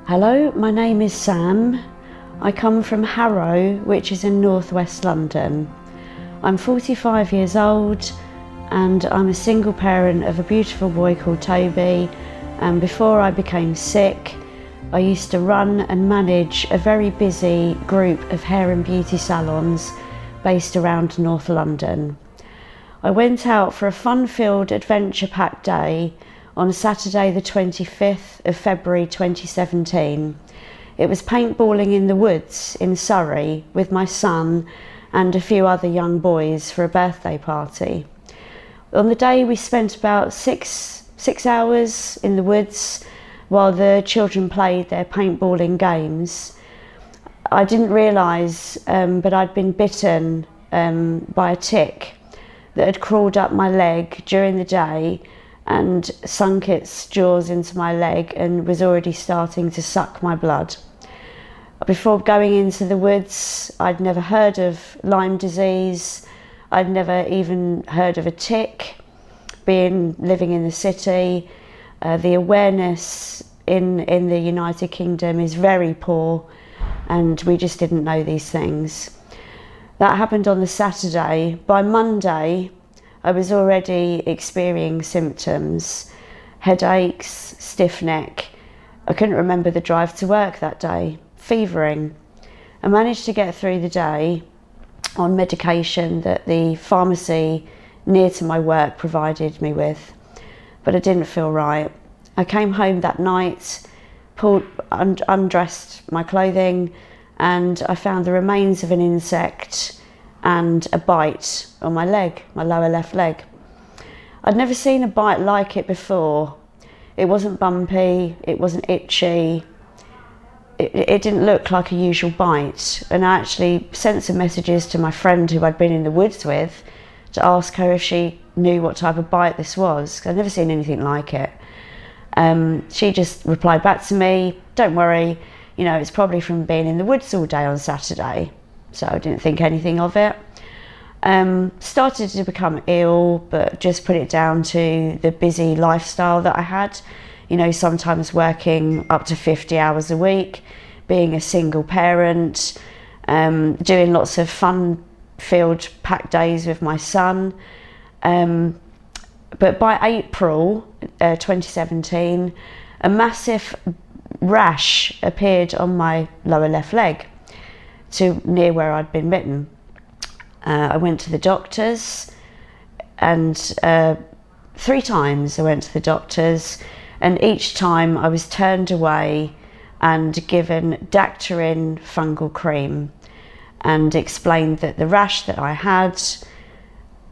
Hello, my name is Sam. I come from Harrow, which is in northwest London. I'm 45 years old and I'm a single parent of a beautiful boy called Toby, and before I became sick I used to run and manage a very busy group of hair and beauty salons based around North London. I went out for a fun-filled adventure-packed day on Saturday the 25th of February 2017. It was paintballing in the woods in Surrey with my son and a few other young boys for a birthday party. On the day we spent about six hours in the woods while the children played their paintballing games. I didn't realise but I'd been bitten by a tick that had crawled up my leg during the day and sunk its jaws into my leg and was already starting to suck my blood. Before going into the woods, I'd never heard of Lyme disease. I'd never even heard of a tick. Living in the city, the awareness in the United Kingdom is very poor, and we just didn't know these things. That happened on the Saturday. By Monday, I was already experiencing symptoms, headaches, stiff neck. I couldn't remember the drive to work that day, fevering. I managed to get through the day on medication that the pharmacy near to my work provided me with, but I didn't feel right. I came home that night, undressed my clothing, and I found the remains of an insect and a bite on my leg, my lower left leg. I'd never seen a bite like it before. It wasn't bumpy, it wasn't itchy, it didn't look like a usual bite. And I actually sent some messages to my friend who I'd been in the woods with to ask her if she knew what type of bite this was, because I'd never seen anything like it. She just replied back to me, "Don't worry, you know, it's probably from being in the woods all day on Saturday." So I didn't think anything of it. Started to become ill, but just put it down to the busy lifestyle that I had. You know, sometimes working up to 50 hours a week, being a single parent, doing lots of fun-filled packed days with my son. But by April 2017, a massive rash appeared on my lower left leg, near where I'd been bitten. I went to the doctors, and 3 times I went to the doctors, and each time I was turned away and given Dactarin fungal cream and explained that the rash that I had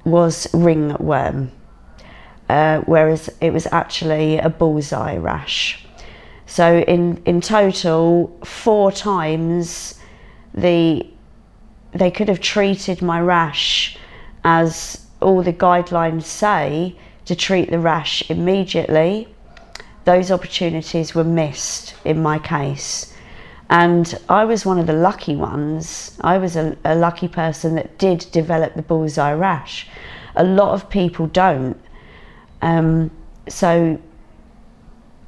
was ringworm, whereas it was actually a bullseye rash. So in total, 4 times they could have treated my rash as all the guidelines say, to treat the rash immediately. Those opportunities were missed in my case, and I was one of the lucky ones. I was a lucky person that did develop the bullseye rash. A lot of people don't, so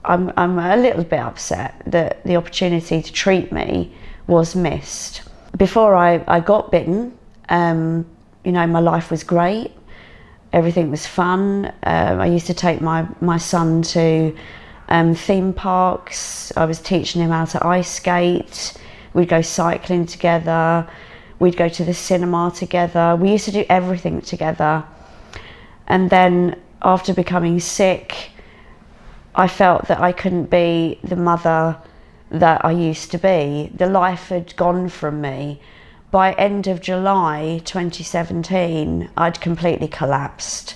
I'm a little bit upset that the opportunity to treat me was missed. Before I got bitten, you know, my life was great. Everything was fun. I used to take my son to theme parks. I was teaching him how to ice skate. We'd go cycling together. We'd go to the cinema together. We used to do everything together. And then after becoming sick, I felt that I couldn't be the mother that I used to be. The life had gone from me. By end of July 2017, I'd completely collapsed,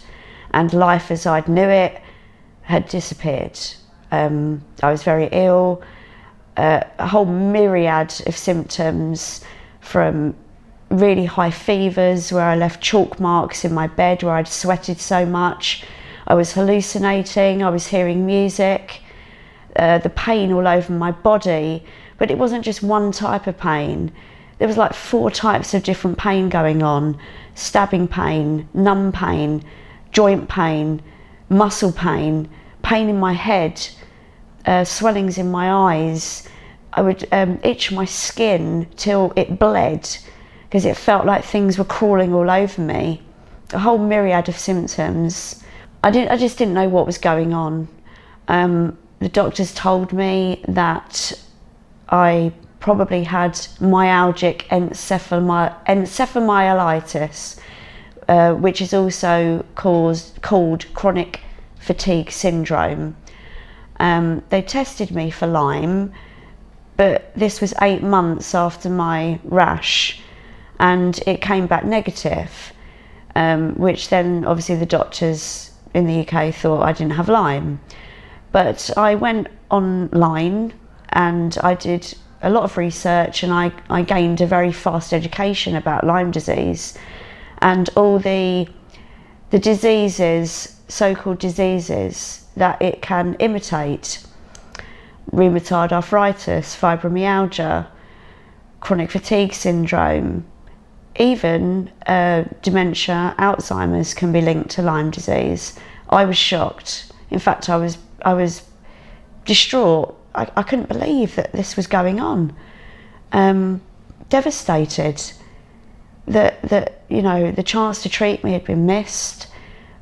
and life as I'd knew it had disappeared. I was very ill, a whole myriad of symptoms, from really high fevers where I left chalk marks in my bed where I'd sweated so much. I was hallucinating, I was hearing music, the pain all over my body, but it wasn't just one type of pain. There was like 4 types of different pain going on: stabbing pain, numb pain, joint pain, muscle pain, pain in my head, swellings in my eyes, I would itch my skin till it bled, because it felt like things were crawling all over me. A whole myriad of symptoms. I just didn't know what was going on. The doctors told me that I probably had myalgic encephalomyelitis, which is also called chronic fatigue syndrome. They tested me for Lyme, but this was 8 months after my rash, and it came back negative, which then obviously the doctors in the UK thought I didn't have Lyme. But I went online and I did a lot of research, and I gained a very fast education about Lyme disease and all the diseases, so-called diseases, that it can imitate: rheumatoid arthritis, fibromyalgia, chronic fatigue syndrome, even dementia, Alzheimer's can be linked to Lyme disease. I was shocked. In fact, I was distraught. I couldn't believe that this was going on. Devastated that you know, the chance to treat me had been missed.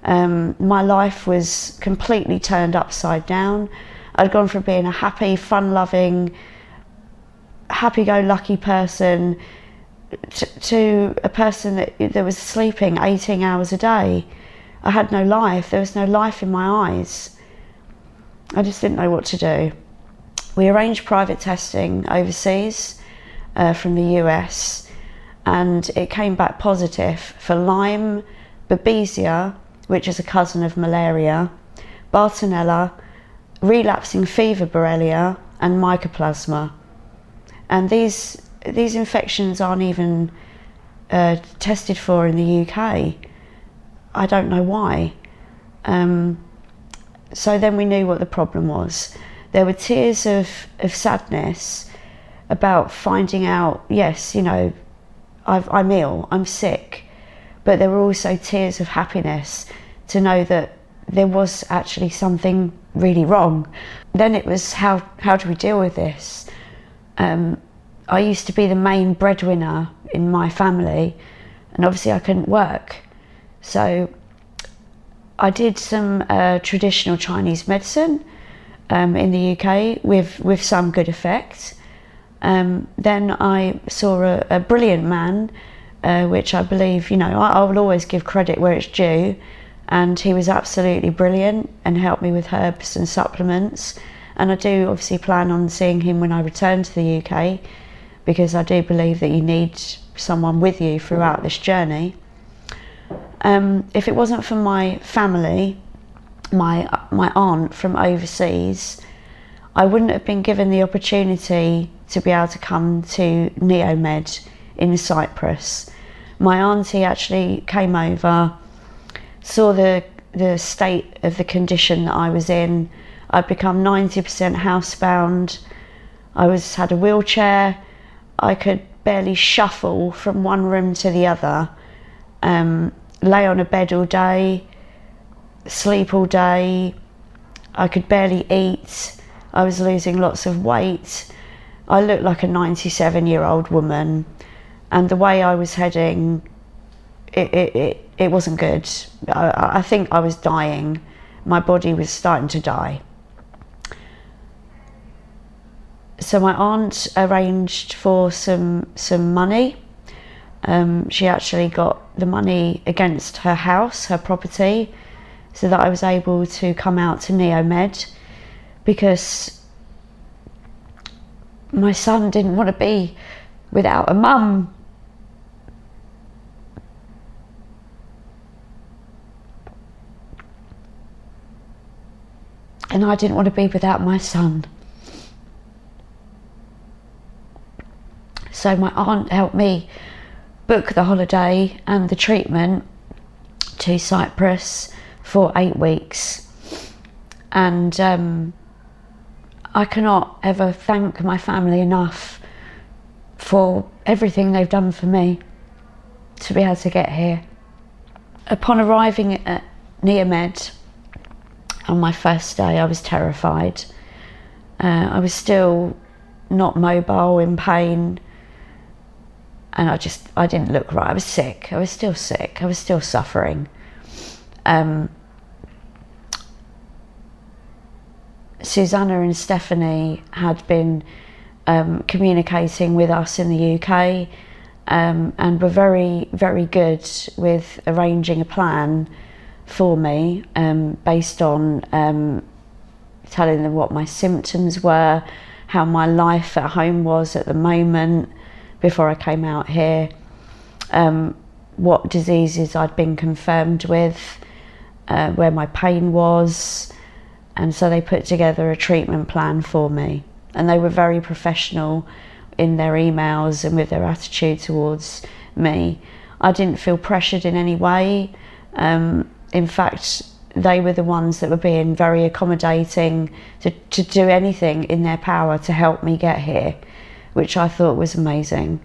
My life was completely turned upside down. I'd gone from being a happy, fun-loving, happy-go-lucky person to a person that was sleeping 18 hours a day. I had no life. There was no life in my eyes. I just didn't know what to do. We arranged private testing overseas from the US, and it came back positive for Lyme, Babesia, which is a cousin of malaria, Bartonella, relapsing fever Borrelia, and Mycoplasma. And these infections aren't even tested for in the UK. I don't know why. So then we knew what the problem was. There were tears of sadness about finding out, yes, you know, I'm ill, I'm sick, but there were also tears of happiness to know that there was actually something really wrong. Then it was, how do we deal with this? I used to be the main breadwinner in my family, and obviously I couldn't work. So I did some traditional Chinese medicine in the UK with some good effect. Then I saw a brilliant man, which I believe, you know, I will always give credit where it's due, and he was absolutely brilliant and helped me with herbs and supplements. And I do obviously plan on seeing him when I return to the UK, because I do believe that you need someone with you throughout this journey. If it wasn't for my family, my aunt from overseas, I wouldn't have been given the opportunity to be able to come to Neomed in Cyprus. My auntie actually came over, saw the state of the condition that I was in. I'd become 90% housebound. I had a wheelchair. I could barely shuffle from one room to the other, lay on a bed all day, sleep all day. I could barely eat. I was losing lots of weight. I looked like a 97-year-old woman, and the way I was heading, it wasn't good. I think I was dying. My body was starting to die. So my aunt arranged for some money. She actually got the money against her house, her property, so that I was able to come out to Neomed, because my son didn't want to be without a mum. And I didn't want to be without my son. So my aunt helped me book the holiday and the treatment to Cyprus for 8 weeks. And I cannot ever thank my family enough for everything they've done for me to be able to get here. Upon arriving at Neomed on my first day, I was terrified. I was still not mobile, in pain, and I didn't look right. I was sick. I was still sick. I was still suffering. Susanna and Stephanie had been communicating with us in the UK, and were very, very good with arranging a plan for me, based on telling them what my symptoms were, how my life at home was at the moment before I came out here, what diseases I'd been confirmed with, where my pain was, and so they put together a treatment plan for me, and they were very professional in their emails and with their attitude towards me. I didn't feel pressured in any way. In fact, they were the ones that were being very accommodating to do anything in their power to help me get here, which I thought was amazing.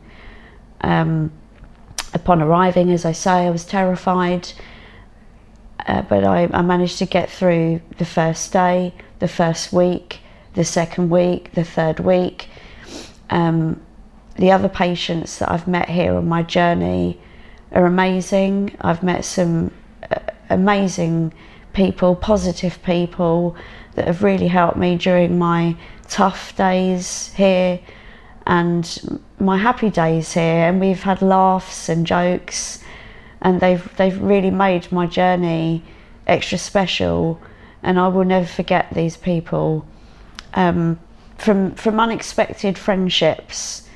Upon arriving, as I say, I was terrified, but I managed to get through the first day, the first week, the second week, the third week. The other patients that I've met here on my journey are amazing. I've met some amazing people, positive people that have really helped me during my tough days here and my happy days here, and we've had laughs and jokes, and they've really made my journey extra special, and I will never forget these people. From unexpected friendships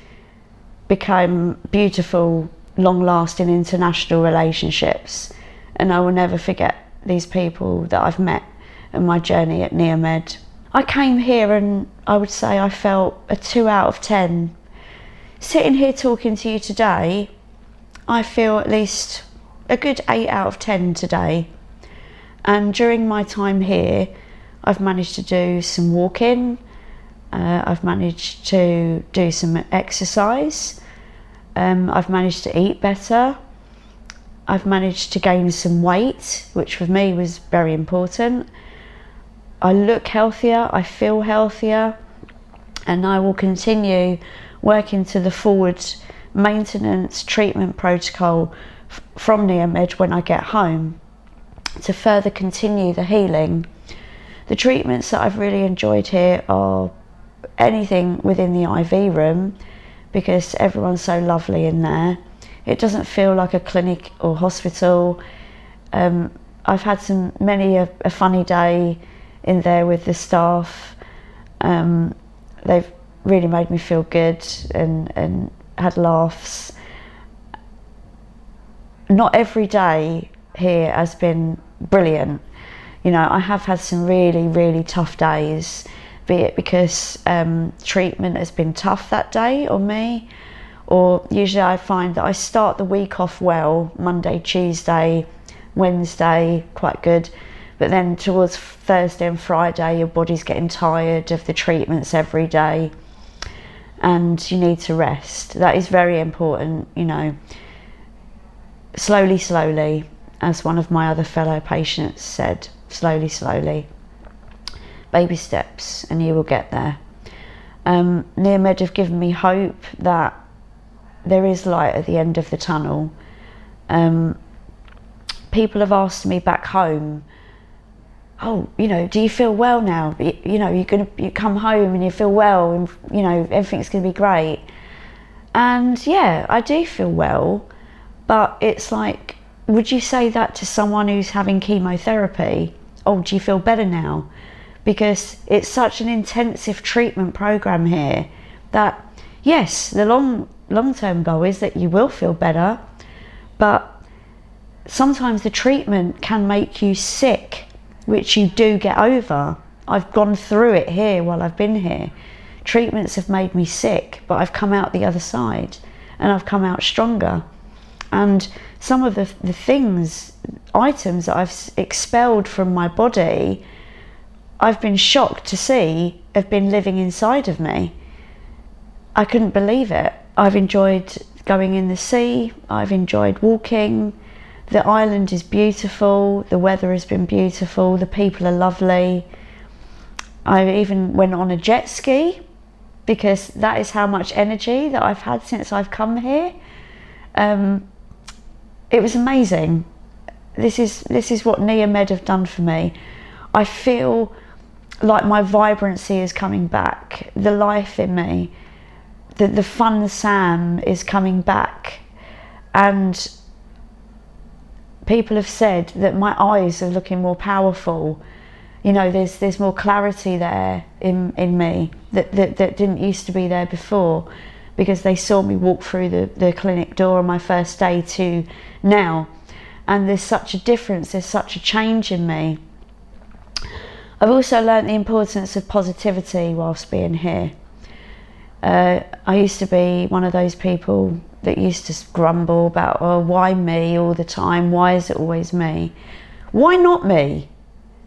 became beautiful, long-lasting international relationships, and I will never forget these people that I've met in my journey at Neomed. I came here and I would say I felt a 2 out of 10. Sitting here talking to you today, I feel at least a good 8 out of 10 today. And during my time here, I've managed to do some walking, I've managed to do some exercise, I've managed to eat better, I've managed to gain some weight, which for me was very important. I look healthier, I feel healthier, and I will continue working to the forward maintenance treatment protocol from Neomed when I get home to further continue the healing. The treatments that I've really enjoyed here are anything within the IV room, because everyone's so lovely in there. It doesn't feel like a clinic or hospital. I've had many a funny day in there with the staff. They've really made me feel good and had laughs. Not every day here has been brilliant. You know, I have had some really, really tough days, be it because treatment has been tough that day on me, or usually I find that I start the week off well, Monday, Tuesday, Wednesday, quite good, but then towards Thursday and Friday your body's getting tired of the treatments every day and you need to rest. That is very important, you know. Slowly, slowly, as one of my other fellow patients said, slowly, slowly. Baby steps and you will get there. Neomed have given me hope that there is light at the end of the tunnel. People have asked me back home, oh, you know, do you feel well now? You know, you come home and you feel well and, you know, everything's going to be great. And yeah, I do feel well, but it's like, would you say that to someone who's having chemotherapy? Oh, do you feel better now? Because it's such an intensive treatment program here that, yes, the long-term goal is that you will feel better, but sometimes the treatment can make you sick, which you do get over. I've gone through it here while I've been here. Treatments have made me sick, but I've come out the other side and I've come out stronger. And some of the items that I've expelled from my body, I've been shocked to see have been living inside of me. I couldn't believe it. I've enjoyed going in the sea, I've enjoyed walking, the island is beautiful, the weather has been beautiful, the people are lovely. I even went on a jet ski because that is how much energy that I've had since I've come here. It was amazing. This is what Neomed have done for me. I feel like my vibrancy is coming back, the life in me, the fun Sam is coming back, and people have said that my eyes are looking more powerful. You know, there's more clarity there in me that didn't used to be there before, because they saw me walk through the clinic door on my first day to now, and there's such a difference, there's such a change in me. I've also learnt the importance of positivity whilst being here. I used to be one of those people that used to grumble about, oh, why me all the time? Why is it always me? Why not me?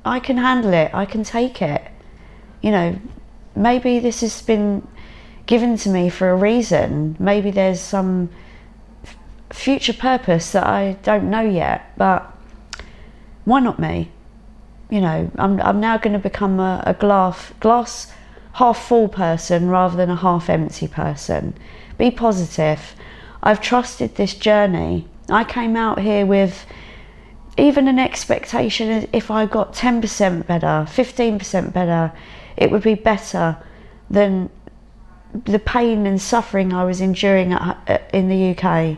I can handle it, I can take it. You know, maybe this has been given to me for a reason. Maybe there's some future purpose that I don't know yet, but why not me? You know, I'm now going to become a glass half full person rather than a half empty person. Be positive. I've trusted this journey. I came out here with even an expectation, if I got 10% better, 15% better, it would be better than the pain and suffering I was enduring in the UK.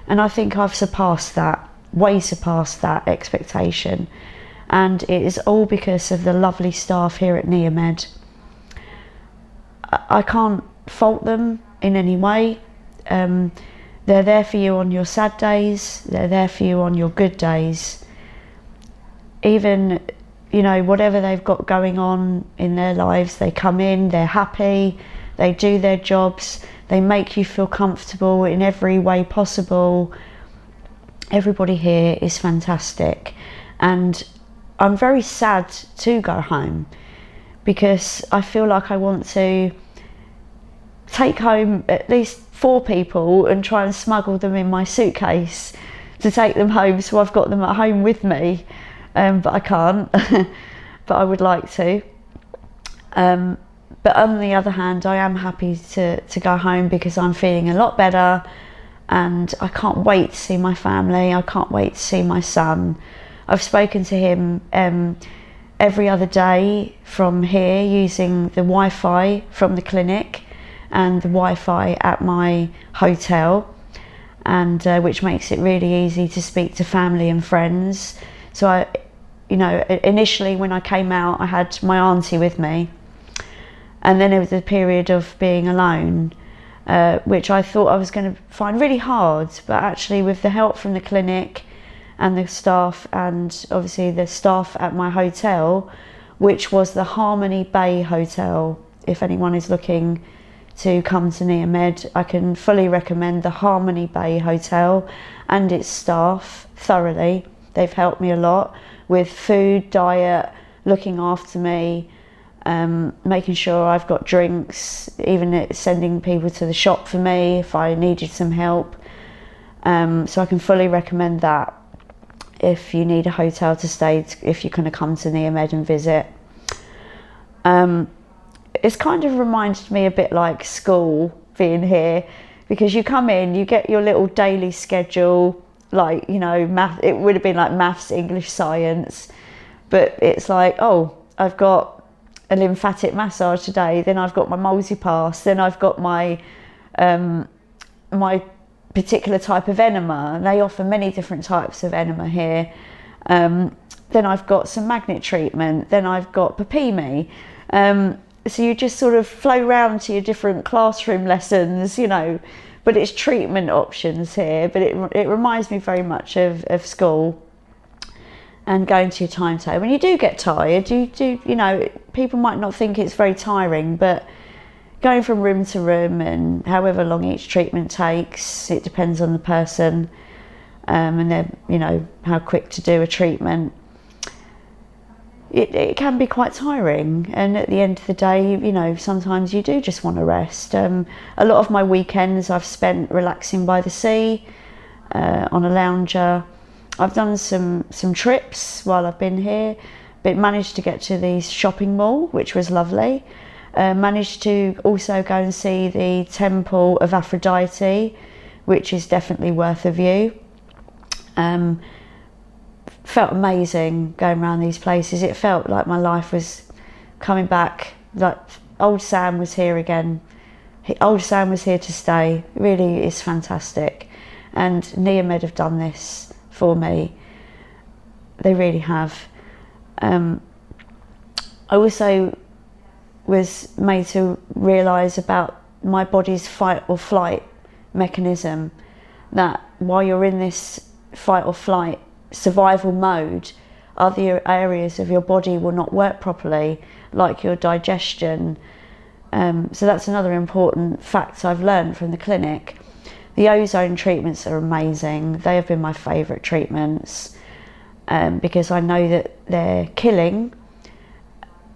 And I think I've surpassed that, way surpassed that expectation. And it is all because of the lovely staff here at Neomed. I can't fault them in any way. They're there for you on your sad days, they're there for you on your good days. Even, you know, whatever they've got going on in their lives, they come in, they're happy, they do their jobs, they make you feel comfortable in every way possible. Everybody here is fantastic, and I'm very sad to go home, because I feel like I want to take home at least 4 people and try and smuggle them in my suitcase to take them home, so I've got them at home with me, but I can't. But I would like to. But on the other hand, I am happy to go home, because I'm feeling a lot better, and I can't wait to see my family. I can't wait to see my son. I've spoken to him every other day from here, using the Wi-Fi from the clinic and the Wi-Fi at my hotel, and which makes it really easy to speak to family and friends. So I, you know, initially when I came out, I had my auntie with me, and then it was a period of being alone, which I thought I was going to find really hard, but actually with the help from the clinic and the staff, and obviously the staff at my hotel, which was the Harmony Bay Hotel. If anyone is looking to come to Neomed, I can fully recommend the Harmony Bay Hotel and its staff thoroughly. They've helped me a lot with food, diet, looking after me, making sure I've got drinks, even sending people to the shop for me if I needed some help. So I can fully recommend that if you need a hotel to stay, if you're going to come to Neomed and visit. It's kind of reminded me a bit like school being here, because you come in, you get your little daily schedule, like, you know, math. It would have been like maths, English, science, but it's like, oh, I've got a lymphatic massage today, then I've got my multipass, then I've got my my particular type of enema, and they offer many different types of enema here. Then I've got some magnet treatment, then I've got papimi. So you just sort of flow round to your different classroom lessons, you know, but it's treatment options here. But it reminds me very much of school and going to your timetable. When you do get tired, you know, people might not think it's very tiring, but going from room to room, and however long each treatment takes, it depends on the person, and then, you know, how quick to do a treatment. It can be quite tiring, and at the end of the day, you know, sometimes you do just want to rest. A lot of my weekends I've spent relaxing by the sea, on a lounger. I've done some trips while I've been here, but managed to get to the shopping mall, which was lovely. Managed to also go and see the Temple of Aphrodite, which is definitely worth a view. Felt amazing going around these places. It felt like my life was coming back, like old Sam was here again. Old Sam was here to stay. It really is fantastic. And Neomed have done this for me. They really have. I also was made to realise about my body's fight or flight mechanism, that while you're in this fight or flight survival mode, other areas of your body will not work properly, like your digestion. So that's another important fact I've learned from the clinic. The ozone treatments are amazing. They have been my favourite treatments because I know that they're killing,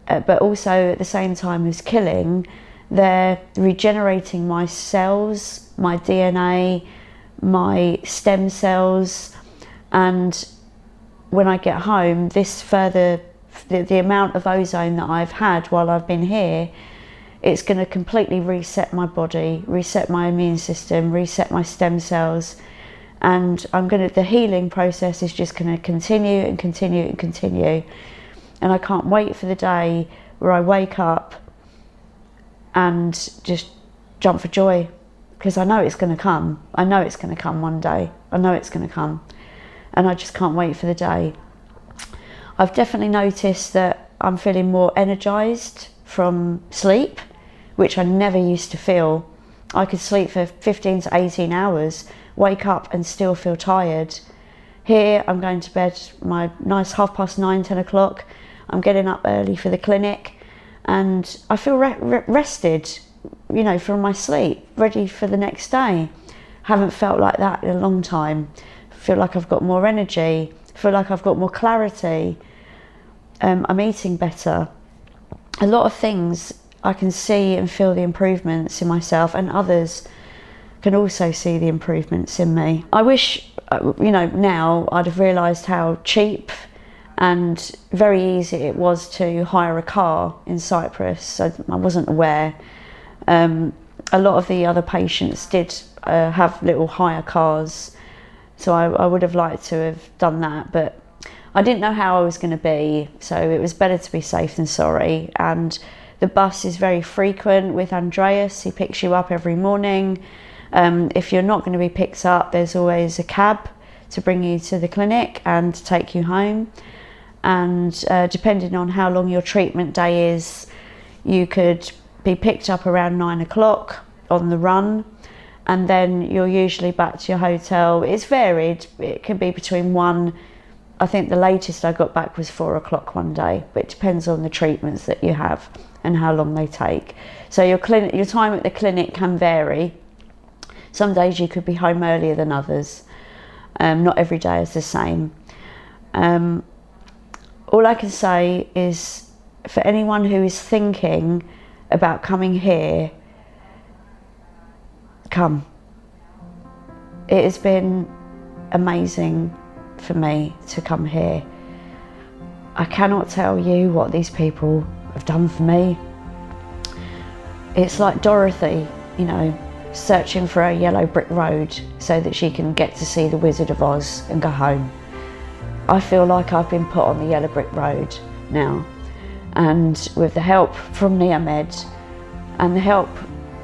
but also at the same time as killing, they're regenerating my cells, my DNA, my stem cells. And when I get home, the amount of ozone that I've had while I've been here, it's going to completely reset my body, reset my immune system, reset my stem cells, and the healing process is just going to continue and continue and continue. And I can't wait for the day where I wake up and just jump for joy, because I know it's going to come. I know it's going to come one day. I know it's going to come, and I just can't wait for the day. I've definitely noticed that I'm feeling more energised from sleep, which I never used to feel. I could sleep for 15 to 18 hours, wake up and still feel tired. Here I'm going to bed my nice 9:30, 10 o'clock. I'm getting up early for the clinic, and I feel rested, from my sleep, ready for the next day. Haven't felt like that in a long time. Feel like I've got more energy, feel like I've got more clarity. I'm eating better. A lot of things I can see and feel the improvements in myself, and others can also see the improvements in me. I wish, now I'd have realised how cheap and very easy it was to hire a car in Cyprus. I wasn't aware. A lot of the other patients did have little hire cars, so I would have liked to have done that, but I didn't know how I was going to be, so it was better to be safe than sorry. And the bus is very frequent with Andreas. He picks you up every morning. If you're not going to be picked up, there's always a cab to bring you to the clinic and to take you home. And depending on how long your treatment day is, you could be picked up around 9 o'clock on the run, and then you're usually back to your hotel. It's varied. It can be between 1, I think the latest I got back was 4 o'clock one day, but it depends on the treatments that you have and how long they take. So your time at the clinic can vary. Some days you could be home earlier than others. Not every day is the same. All I can say is, for anyone who is thinking about coming here, come. It has been amazing for me to come here. I cannot tell you what these people have done for me. It's like Dorothy, searching for a yellow brick road so that she can get to see the Wizard of Oz and go home. I feel like I've been put on the yellow brick road now, and with the help from Neomed and the help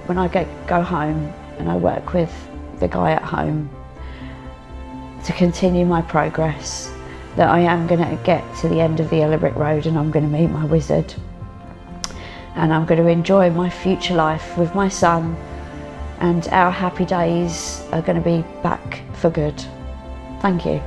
when I go home and I work with the guy at home to continue my progress, that I am going to get to the end of the yellow brick road and I'm going to meet my wizard, and I'm going to enjoy my future life with my son, and our happy days are going to be back for good. Thank you.